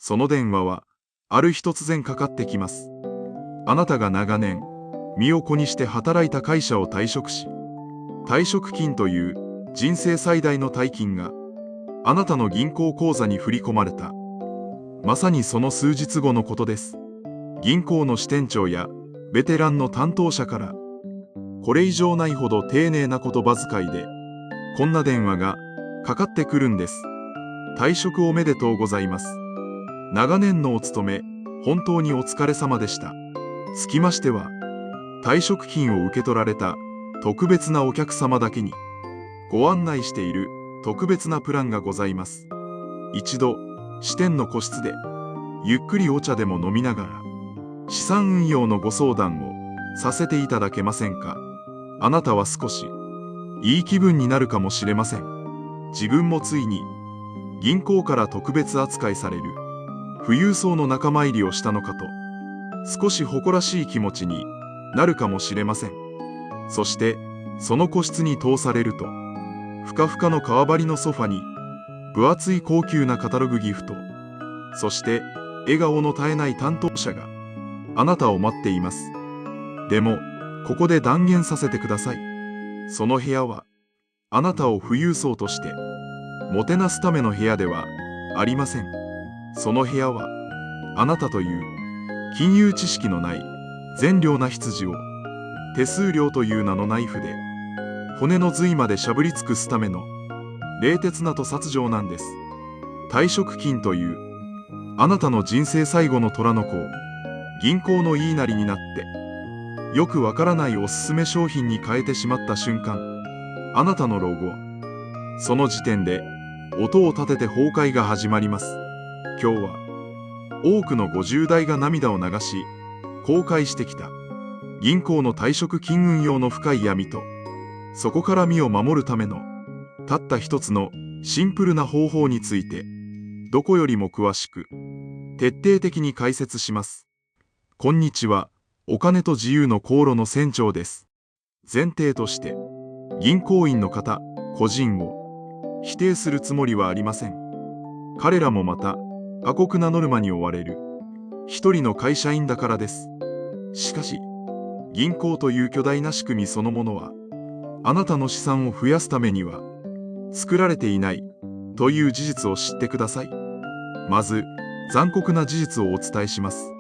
その電話は、ある日突然かかってきます。あなたが長年、身を粉にして働いた会社を退職し、退職金という人生最大の大金が、あなたの銀行口座に振り込まれた。まさにその数日後のことです。銀行の支店長やベテランの担当者から、これ以上ないほど丁寧な言葉遣いで、こんな電話がかかってくるんです。退職おめでとうございます。長年のお勤め、本当にお疲れ様でした。つきましては、退職金を受け取られた特別なお客様だけに、ご案内している特別なプランがございます。一度、支店の個室で、ゆっくりお茶でも飲みながら、資産運用のご相談をさせていただけませんか。あなたは少し、いい気分になるかもしれません。自分もついに、銀行から特別扱いされる、富裕層の仲間入りをしたのかと、少し誇らしい気持ちになるかもしれません。そして、その個室に通されると、ふかふかの革張りのソファに、分厚い高級なカタログギフト、そして、笑顔の絶えない担当者が、あなたを待っています。でも、ここで断言させてください。その部屋は、あなたを富裕層として、もてなすための部屋ではありません。その部屋は、あなたという、金融知識のない、善良な羊を、手数料という名のナイフで、骨の髄までしゃぶり尽くすための、冷徹な屠殺場なんです。退職金という、あなたの人生最後の虎の子を、銀行の言いなりになって、よくわからないおすすめ商品に変えてしまった瞬間、あなたの老後は、その時点で、音を立てて崩壊が始まります。今日は、多くの50代が涙を流し、後悔してきた、銀行の退職金運用の深い闇と、そこから身を守るための、たった一つのシンプルな方法について、どこよりも詳しく、徹底的に解説します。こんにちは、お金と自由の航路の船長です。前提として、銀行員の方、個人を否定するつもりはありません。彼らもまた、過酷なノルマに追われる、一人の会社員だからです。しかし、銀行という巨大な仕組みそのものは、あなたの資産を増やすためには、作られていないという事実を知ってください。まず、残酷な事実をお伝えします。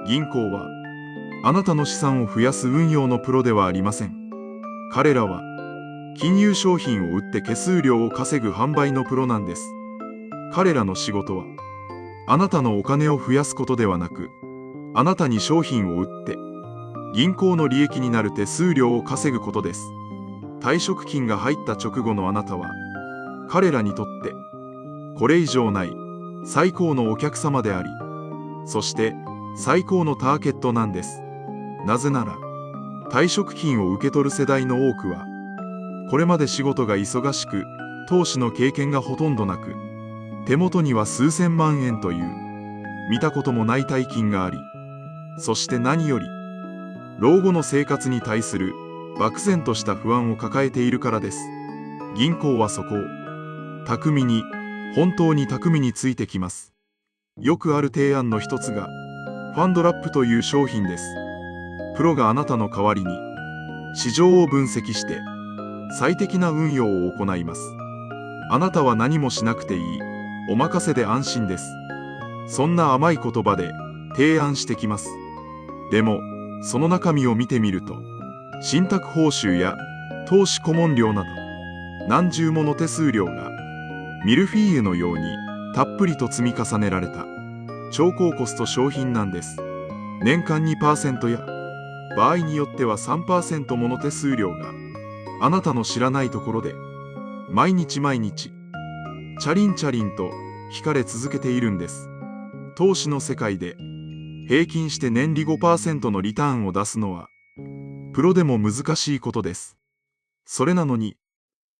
銀行は、あなたの資産を増やす運用のプロではありません。彼らは、金融商品を売って手数料を稼ぐ販売のプロなんです。彼らの仕事は、あなたのお金を増やすことではなく、あなたに商品を売って、銀行の利益になる手数料を稼ぐことです。退職金が入った直後のあなたは、彼らにとって、これ以上ない最高のお客様であり、そして最高のターゲットなんです。なぜなら、退職金を受け取る世代の多くは、これまで仕事が忙しく、投資の経験がほとんどなく、手元には数千万円という、見たこともない大金があり、そして何より、老後の生活に対する漠然とした不安を抱えているからです。銀行はそこを、巧みに、本当に巧みについてきます。よくある提案の一つが、ファンドラップという商品です。プロがあなたの代わりに、市場を分析して、最適な運用を行います。あなたは何もしなくていい、お任せで安心です。そんな甘い言葉で提案してきます。でも、その中身を見てみると、信託報酬や投資顧問料など、何重もの手数料が、ミルフィーユのようにたっぷりと積み重ねられた超高コスト商品なんです。年間 2% や場合によっては 3% もの手数料があなたの知らないところで毎日毎日チャリンチャリンと引かれ続けているんです。投資の世界で平均して年利 5% のリターンを出すのはプロでも難しいことです。それなのに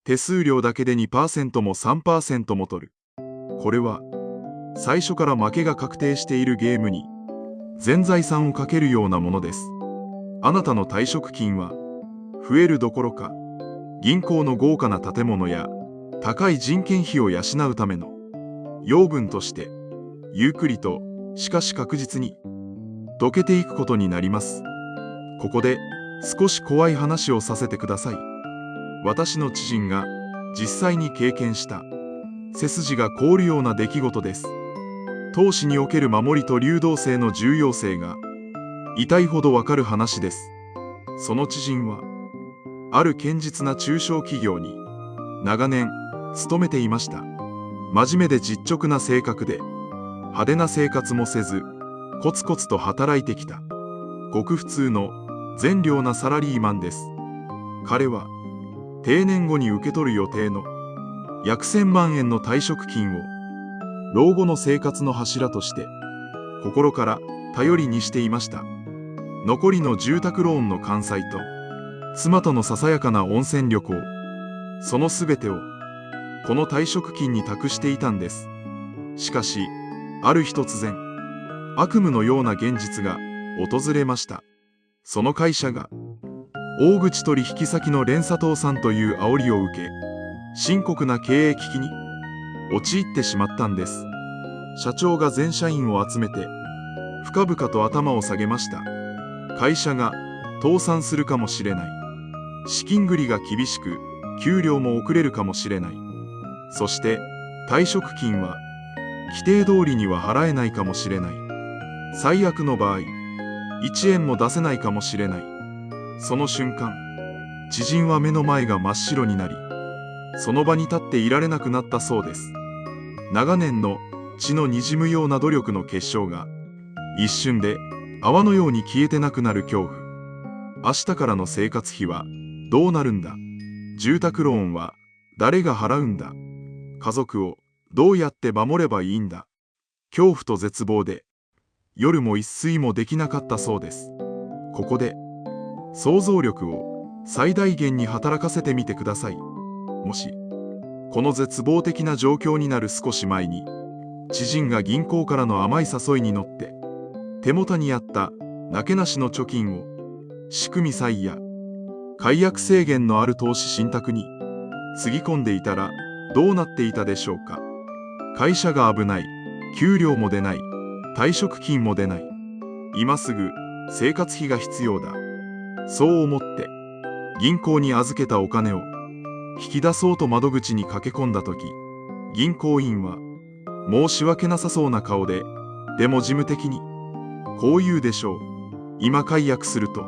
手数料だけで 2% も 3% も取る。これは最初から負けが確定しているゲームに全財産をかけるようなものです。あなたの退職金は増えるどころか、銀行の豪華な建物や高い人件費を養うための養分としてゆっくりと、しかし確実に、溶けていくことになります。ここで、少し怖い話をさせてください。私の知人が、実際に経験した、背筋が凍るような出来事です。投資における守りと流動性の重要性が、痛いほどわかる話です。その知人は、ある堅実な中小企業に、長年、勤めていました。真面目で実直な性格で、派手な生活もせず、コツコツと働いてきた、ごく普通の善良なサラリーマンです。彼は、定年後に受け取る予定の約1000万円の退職金を、老後の生活の柱として、心から頼りにしていました。残りの住宅ローンの完済と、妻とのささやかな温泉旅行、そのすべてを、この退職金に託していたんです。しかし、ある日突然、悪夢のような現実が訪れました。その会社が、大口取引先の連鎖倒産という煽りを受け、深刻な経営危機に陥ってしまったんです。社長が全社員を集めて、深々と頭を下げました。会社が倒産するかもしれない。資金繰りが厳しく、給料も遅れるかもしれない。そして、退職金は、規定通りには払えないかもしれない。最悪の場合、1円も出せないかもしれない。その瞬間、知人は目の前が真っ白になり、その場に立っていられなくなったそうです。長年の血の滲むような努力の結晶が、一瞬で泡のように消えてなくなる恐怖。明日からの生活費はどうなるんだ。住宅ローンは誰が払うんだ。家族をどうやって守ればいいんだ。恐怖と絶望で、夜も一睡もできなかったそうです。ここで、想像力を最大限に働かせてみてください。もし、この絶望的な状況になる少し前に、知人が銀行からの甘い誘いに乗って、手元にあったなけなしの貯金を、仕組み債や解約制限のある投資信託につぎ込んでいたらどうなっていたでしょうか。会社が危ない、給料も出ない、退職金も出ない。今すぐ生活費が必要だ。そう思って、銀行に預けたお金を引き出そうと窓口に駆け込んだとき、銀行員は申し訳なさそうな顔で、でも事務的に、こう言うでしょう。今解約すると、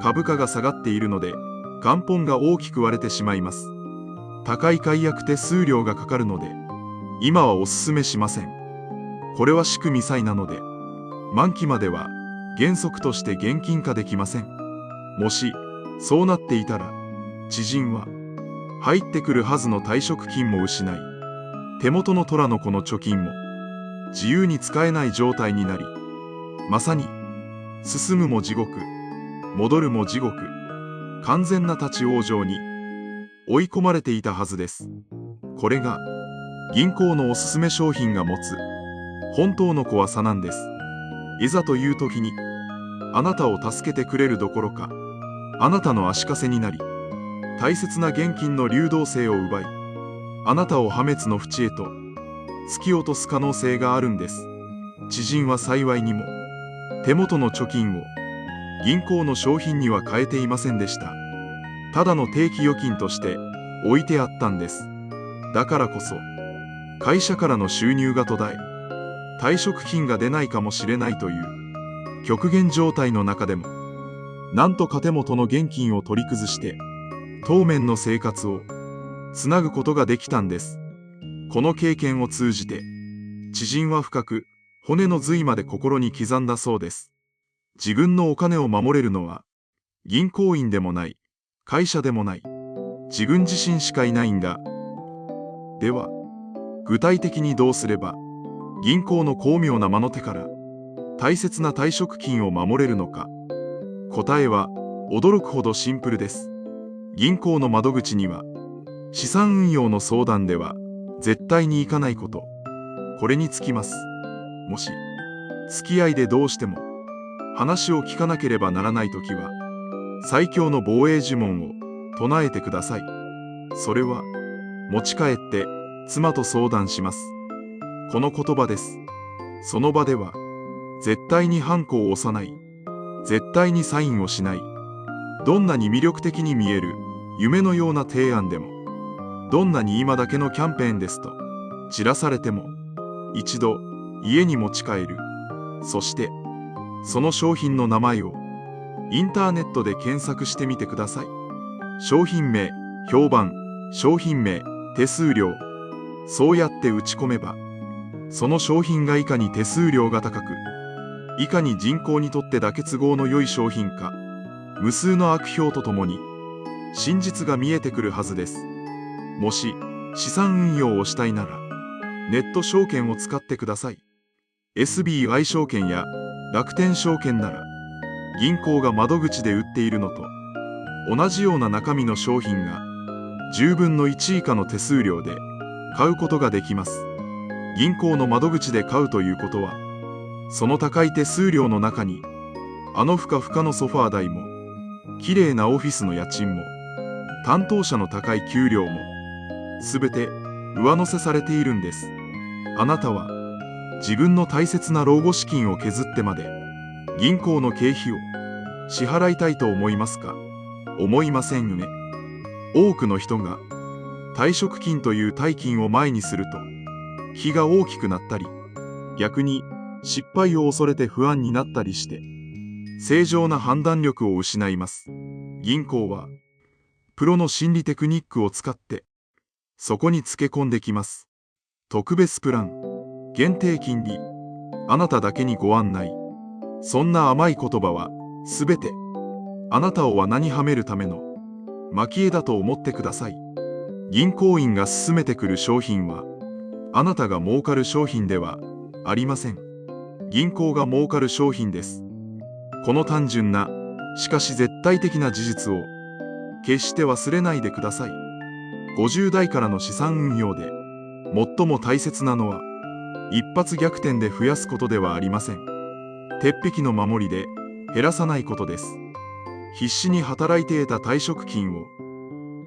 株価が下がっているので、元本が大きく割れてしまいます。高い解約手数料がかかるので、今はお勧めしません。これは仕組み債なので、満期までは原則として現金化できません。もし、そうなっていたら、知人は、入ってくるはずの退職金も失い、手元の虎の子の貯金も、自由に使えない状態になり、まさに、進むも地獄、戻るも地獄、完全な立ち往生に追い込まれていたはずです。これが、銀行のおすすめ商品が持つ、本当の怖さなんです。いざという時に、あなたを助けてくれるどころか、あなたの足かせになり、大切な現金の流動性を奪い、あなたを破滅の淵へと突き落とす可能性があるんです。知人は幸いにも、手元の貯金を銀行の商品には変えていませんでした。ただの定期預金として置いてあったんです。だからこそ、会社からの収入が途絶え、退職金が出ないかもしれないという極限状態の中でも、なんとか手元の現金を取り崩して、当面の生活をつなぐことができたんです。この経験を通じて、知人は深く骨の髄まで心に刻んだそうです。自分のお金を守れるのは、銀行員でもない、会社でもない、自分自身しかいないんだ。では、具体的にどうすれば、銀行の巧妙な魔の手から、大切な退職金を守れるのか。答えは、驚くほどシンプルです。銀行の窓口には、資産運用の相談では、絶対に行かないこと。これにつきます。もし、付き合いでどうしても、話を聞かなければならないときは、最強の防衛呪文を唱えてください。それは、持ち帰って妻と相談します。この言葉です。その場では、絶対にハンコを押さない。絶対にサインをしない。どんなに魅力的に見える夢のような提案でも、どんなに今だけのキャンペーンですと散らされても、一度家に持ち帰る。そしてその商品の名前をインターネットで検索してみてください。商品名、評判、商品名、手数料。そうやって打ち込めば、その商品がいかに手数料が高く、いかに人口にとってだけ都合の良い商品か、無数の悪評とともに真実が見えてくるはずです。もし資産運用をしたいなら、ネット証券を使ってください。SBI 証券や楽天証券なら、銀行が窓口で売っているのと同じような中身の商品が10分の1以下の手数料で買うことができます。銀行の窓口で買うということは、その高い手数料の中に、あのふかふかのソファー代も、綺麗なオフィスの家賃も、担当者の高い給料も、すべて上乗せされているんです。あなたは自分の大切な老後資金を削ってまで銀行の経費を支払いたいと思いますか？思いませんよね。多くの人が退職金という大金を前にすると気が大きくなったり、逆に失敗を恐れて不安になったりして正常な判断力を失います。銀行はプロの心理テクニックを使ってそこにつけ込んできます。特別プラン、限定金利、あなただけにご案内。そんな甘い言葉はすべてあなたを罠にはめるための蒔絵だと思ってください。銀行員が勧めてくる商品はあなたが儲かる商品ではありません。銀行が儲かる商品です。この単純な、しかし絶対的な事実を決して忘れないでください。50代からの資産運用で最も大切なのは、一発逆転で増やすことではありません。鉄壁の守りで減らさないことです。必死に働いて得た退職金を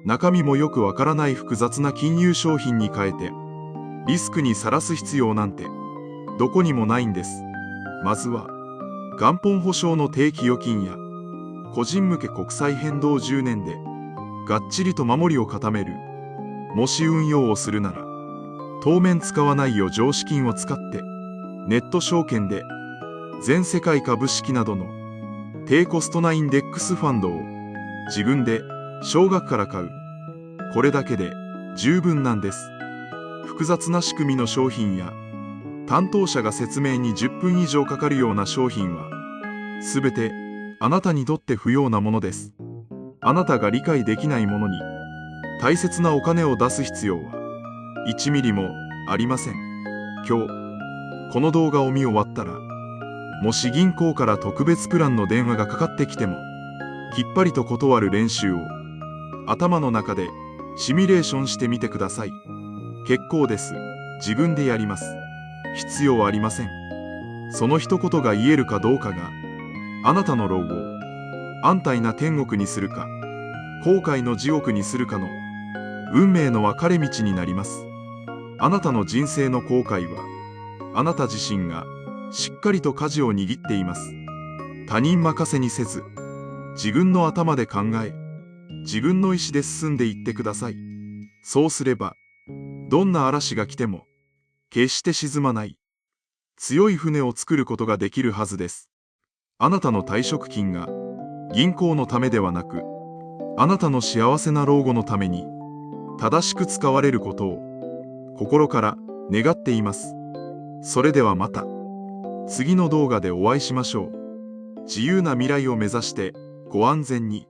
中身もよくわからない複雑な金融商品に変えてリスクにさらす必要なんてどこにもないんです。まずは元本保証の定期預金や個人向け国債変動10年でがっちりと守りを固める。もし運用をするなら当面使わない余剰資金を使ってネット証券で全世界株式などの低コストなインデックスファンドを自分で少額から買う。これだけで十分なんです。複雑な仕組みの商品や担当者が説明に10分以上かかるような商品はすべてあなたにとって不要なものです。あなたが理解できないものに大切なお金を出す必要は1ミリもありません。今日この動画を見終わったら、もし銀行から特別プランの電話がかかってきてもきっぱりと断る練習を頭の中でシミュレーションしてみてください。結構です。自分でやります。必要ありません。その一言が言えるかどうかがあなたの老後を安泰な天国にするか後悔の地獄にするかの運命の分かれ道になります。あなたの人生の後悔はあなた自身がしっかりと舵を握っています。他人任せにせず自分の頭で考え自分の意思で進んでいってください。そうすればどんな嵐が来ても決して沈まない強い船を作ることができるはずです。あなたの退職金が銀行のためではなくあなたの幸せな老後のために正しく使われることを心から願っています。それではまた次の動画でお会いしましょう。自由な未来を目指してご安全に。